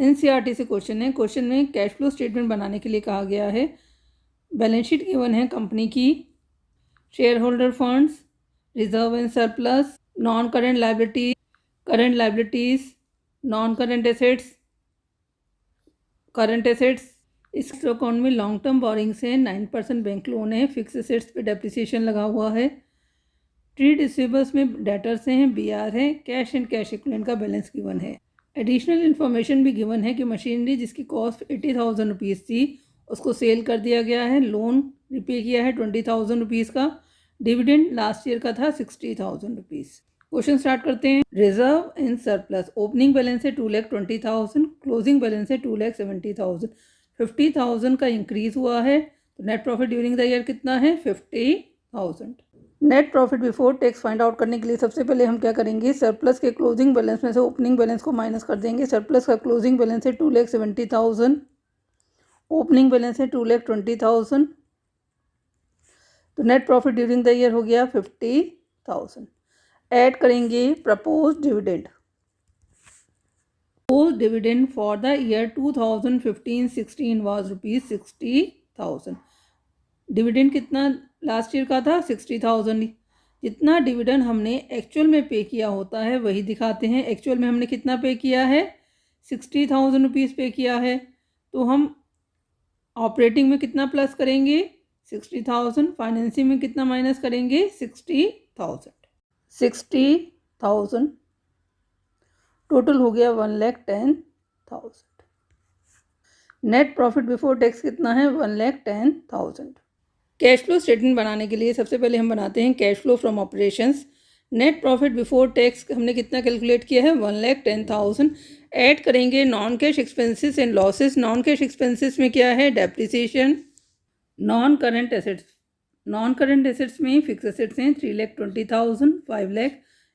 NCERT से question है। Question में कैश फ्लो स्टेटमेंट बनाने के लिए कहा गया है। बैलेंस शीट गिवन है कंपनी की, share holder funds, reserve and surplus, non current liability, current liabilities, non current assets, current assets. इस अकाउंट में लॉन्ग टर्म बोरिंग्स है, 9% बैंक लोन है, फिक्स एसेट्स पे डेप्रिसिएशन लगा हुआ है, ट्रेड रिसीवेबल्स में डेटर्स हैं, बीआर है, कैश एंड कैश इक्विवेलेंट का बैलेंस गिवन है। एडिशनल इन्फॉर्मेशन भी गिवन है कि मशीनरी जिसकी कॉस्ट 80,000 रुपीज़ थी उसको सेल कर दिया गया है, लोन रिपे किया है 20,000 रुपीज़ का, डिविडेंड लास्ट ईयर का था 60,000 रुपीज़। क्वेश्चन स्टार्ट करते हैं। Reserve and surplus, opening balance है 2,20,000, क्लोजिंग बैलेंस है 2,70,000, 50,000 का इंक्रीज हुआ है। तो net profit during the year कितना है? 50,000। Net profit before tax find out करने के लिए सबसे पहले हम क्या करेंगे, सरप्लस के क्लोजिंग बैलेंस में से ओपनिंग बैलेंस को माइनस कर देंगे। सरप्लस का क्लोजिंग बैलेंस है 2,70,000, ओपनिंग बैलेंस है 2,20,000, तो net profit during the year हो गया 50,000। ऐड करेंगे propose dividend. Propose dividend for the year 2015-16 was rupees 60,000। Dividend कितना लास्ट ईयर का था? 60,000। जितना डिविडेंड हमने एक्चुअल में पे किया होता है वही दिखाते हैं। एक्चुअल में हमने कितना पे किया है? 60,000 रुपीज़ पे किया है। तो हम ऑपरेटिंग में कितना प्लस करेंगे? 60,000। फाइनेंसिंग में कितना माइनस करेंगे? 60,000। 60,000 टोटल हो गया 1,10,000। नेट प्रॉफिट बिफोर टैक्स कितना है? 1,10,000। कैश फ्लो स्टेटमेंट बनाने के लिए सबसे पहले हम बनाते हैं cash flow from operations. Net profit before tax हमने कितना कैलकुलेट किया है? 1,10,000। ऐड करेंगे non cash expenses and losses. Non cash expenses में क्या है? Depreciation. Non current assets, non current assets में फिक्स एसेट्स हैं 3,20,000, 5 लाख।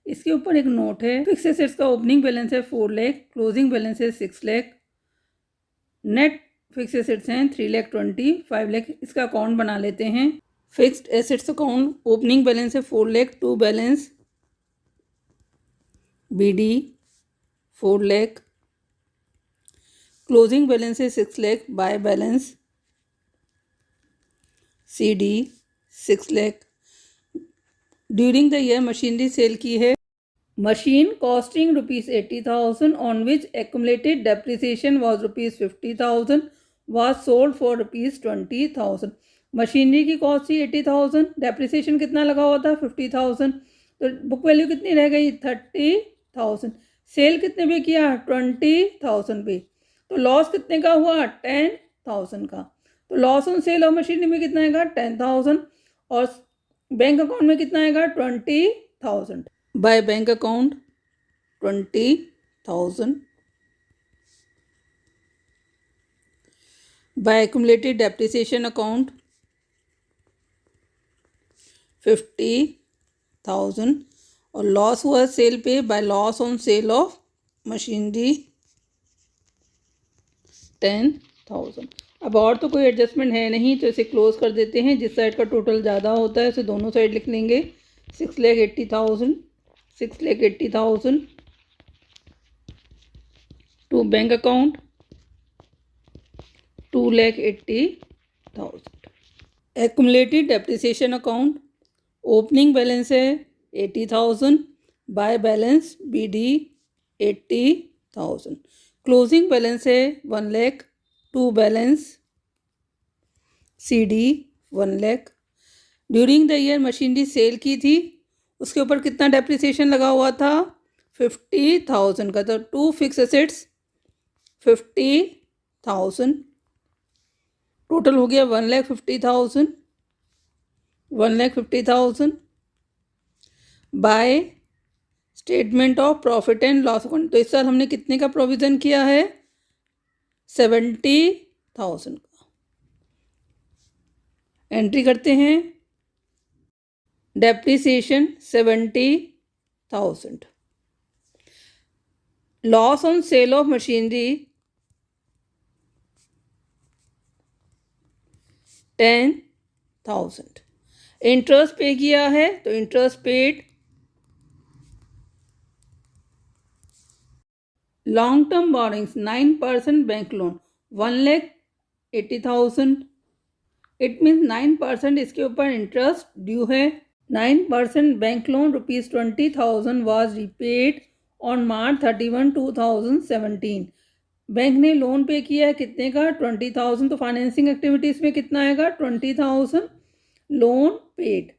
इसके ऊपर एक नोट है, फिक्स एसेट्स का ओपनिंग बैलेंस है 4 लाख, क्लोजिंग बैलेंस है 6 लाख, नेट फिक्स एसेट्स हैं 3,20,000, 5 लाख। इसका अकाउंट बना लेते हैं। Fixed assets account, opening balance है 4 lakh, to balance BD 4 lakh, closing balance है 6 lakh, by balance CD 6 lakh. During the year machinery sale की है। Machine costing rupees 80,000 on which accumulated depreciation was rupees 50,000 was sold for rupees 20,000। Machinery की cost थी 80,000, depreciation कितना लगा हुआ था? 50,000। तो बुक वैल्यू कितनी रह गई? 30,000। सेल कितने पे किया? 20,000 पे। तो लॉस कितने का हुआ? 10,000 का। तो loss on sale of machinery में कितना आएगा? 10,000। और बैंक अकाउंट में कितना आएगा? 20,000। By bank account 20,000, by accumulated depreciation account 50,000, और लॉस हुआ सेल पे by loss on sale of machinery 10,000। अब और तो कोई एडजस्टमेंट है नहीं, तो इसे क्लोज कर देते हैं। जिस साइड का टोटल ज़्यादा होता है उसे दोनों साइड लिख लेंगे। 6,80,000, 6,80,000 to bank account 2,80,000। Accumulated depreciation account, opening balance है 80,000, by balance BD 80,000, closing balance है 1 lakh, to balance CD 1 lakh. During the year machinery sale की थी, उसके ऊपर कितना डेप्रिसिएशन लगा हुआ था? 50,000 का। तो टू फिक्स एसेट्स 50,000, टोटल हो गया 1,50,000, 1,50,000 by statement of profit and loss account. तो इस साल हमने कितने का प्रोविज़न किया है? 70,000 का। एंट्री करते हैं। Depreciation 70,000, loss on sale of machinery 10,000, interest पे किया है तो interest paid long term borrowings 9% bank loan 1,80,000, it means 9% इसके ऊपर इंटरेस्ट ड्यू है। 9% bank loan ₹20,000 was repaid on March 31, 2017। Bank ने लोन पे किया है कितने का? 20,000। तो फाइनेंसिंग एक्टिविटीज़ में कितना आएगा? 20,000 लोन पेड।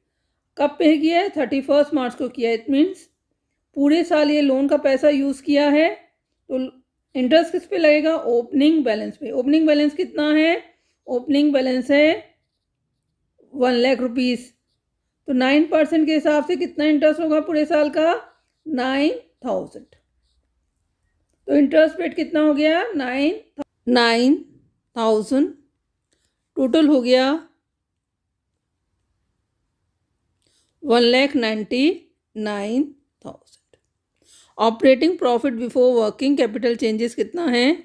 कब पे किया है? 31 मार्च को किया है। इट मीन्स पूरे साल ये लोन का पैसा यूज़ किया है। तो इंटरेस्ट किस पे लगेगा? ओपनिंग बैलेंस पे। ओपनिंग बैलेंस कितना है? ओपनिंग बैलेंस है 1,00,000 रुपीज़। तो 9% के हिसाब से कितना इंटरेस्ट होगा पूरे साल का? 9,000। तो इंटरेस्ट रेट कितना हो गया? 9,000। टोटल हो गया 1,99,000। Operating profit before working capital changes कितना है?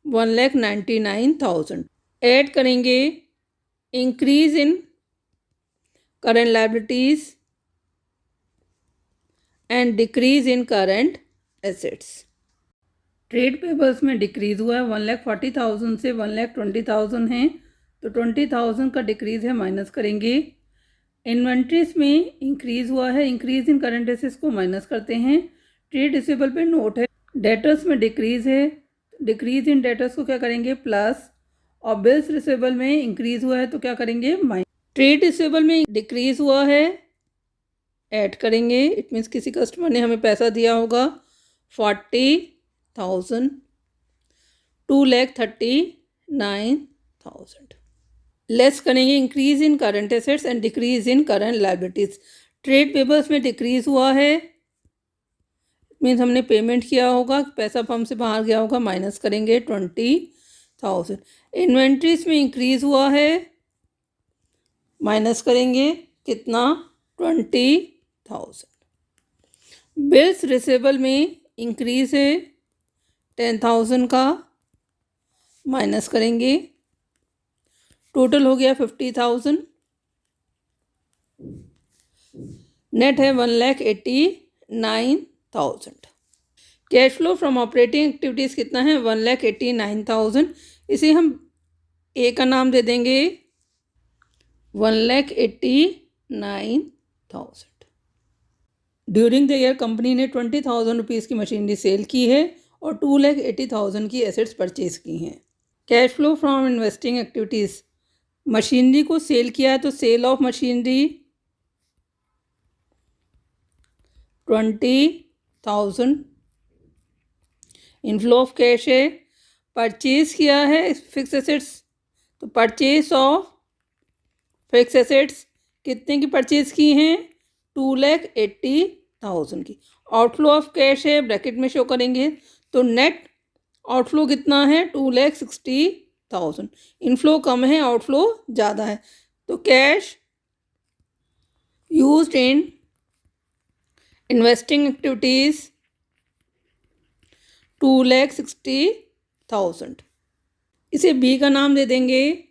1,99,000। ऐड करेंगे increase in current liabilities and decrease in current assets. Trade payables में डिक्रीज हुआ है 1,40,000 से 1,20,000 है। तो 20,000 का डिक्रीज है, माइनस करेंगे। इन्वेंट्रीज में इंक्रीज हुआ है, इंक्रीज इन करंट एसेट्स को माइनस करते हैं। ट्रेड रिसीवेबल पे नोट है। डेटर्स में डिक्रीज है, डिक्रीज इन डेटर्स को क्या करेंगे? प्लस। और बिल्स रिसीवेबल में इंक्रीज हुआ है तो क्या करेंगे? माइनस। ट्रेड रिसीवेबल में डिक्रीज हुआ है, ऐड करेंगे। इट मीन्स किसी कस्टमर ने हमें पैसा दिया होगा 40,000, 2,39,000। लेस करेंगे increase in current assets and decrease in current liabilities. Trade payables में डिक्रीज हुआ है, मीन्स हमने पेमेंट किया होगा, पैसा फर्म से बाहर गया होगा, माइनस करेंगे 20,000। इन्वेंट्रीज में इंक्रीज हुआ है, माइनस करेंगे कितना? 20,000। बिल्स रिसीवेबल में इंक्रीज है 10,000 का, माइनस करेंगे। टोटल हो गया 50,000। नेट है 1,89,000। Cash flow from operating activities कितना है? 1,89,000। इसे हम ए का नाम दे देंगे 1,89,000। ड्यूरिंग द ईयर कंपनी ने 20,000 रुपीज़ की मशीनरी सेल की है और 2,80,000 की एसेट्स परचेज की हैं। Cash flow from investing activities, machinery को सेल किया है तो sale of machinery 20,000। Inflow of cash है, परचेज किया है फिक्स एसेट्स, तो परचेज ऑफ फिक्स एसेट्स कितने की परचेज की हैं? 2,80,000 की। आउटफ्लो ऑफ कैश है, ब्रैकेट में शो करेंगे। तो नेट आउटफ्लो कितना है? 2,60,000। इनफ्लो कम है, आउटफ्लो ज़्यादा है। तो cash used in investing activities 2,60,000। इसे बी का नाम दे देंगे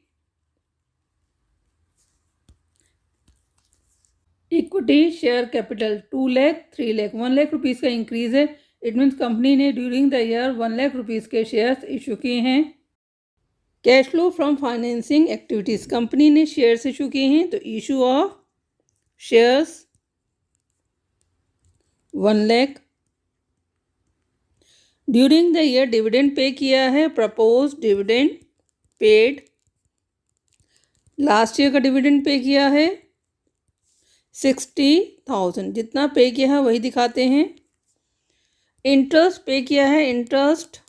इक्विटी शेयर कैपिटल 2,00,000, 3,00,000, 1,00,000 रुपीज़ का इंक्रीज़ है। इट मीन्स कंपनी ने ड्यूरिंग द ईयर 1,00,000 रुपीज़ के शेयर्स इशू किए हैं। Cash flow from financing activities, company ने शेयर्स इशू किए हैं तो issue of shares 1,00,000। During the year dividend pay किया है, propose dividend paid. Last year का डिविडेंड पे किया है 60,000। जितना पे किया है वही दिखाते हैं। इंटरेस्ट पे किया है, इंटरेस्ट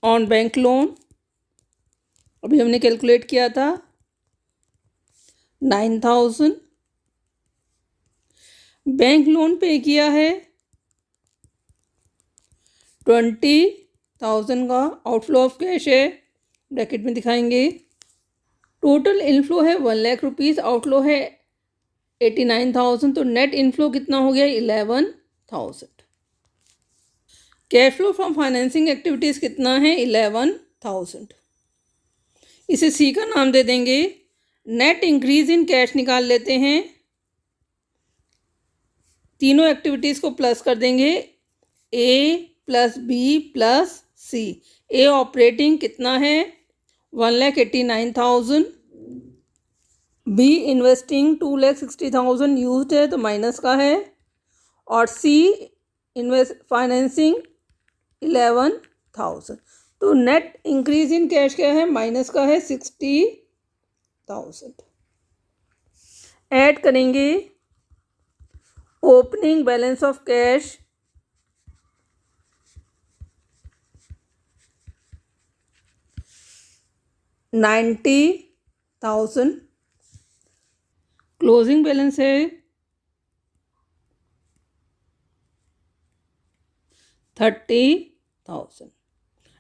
ऑन बैंक लोन, अभी हमने कैलकुलेट किया था 9,000। बैंक लोन पे किया है 20,000 का। आउटफ्लो ऑफ कैश है, ब्रैकेट में दिखाएंगे। टोटल इनफ्लो है 1,00,000 रुपीज़, आउटफ्लो है 89,000। तो नेट इनफ्लो कितना हो गया? 11,000। Cash flow from financing activities कितना है? 11,000। इसे सी का नाम दे देंगे। नेट इंक्रीज इन कैश निकाल लेते हैं, तीनों एक्टिविटीज़ को प्लस कर देंगे। ए, प्लस बी प्लस सी। ए ऑपरेटिंग कितना है 1,89,000, बी इन्वेस्टिंग 2,60,000 यूज्ड है तो माइनस का है, और सी इन्वेस्ट फाइनेंसिंग 11,000। तो नेट इंक्रीज इन कैश क्या है माइनस का है 60,000। ऐड करेंगे opening balance of cash 90,000, closing balance है 30,000।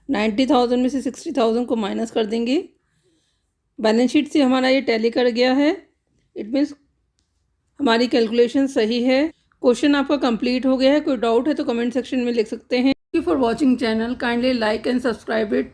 90,000 में से 60,000 को माइनस कर देंगे। बैलेंस शीट से हमारा ये टैली कर गया है, इट मीन्स हमारी कैलकुलेशन सही है। क्वेश्चन आपका कंप्लीट हो गया है। कोई डाउट है तो कमेंट सेक्शन में लिख सकते हैं। Thank you for watching channel, kindly like and subscribe it.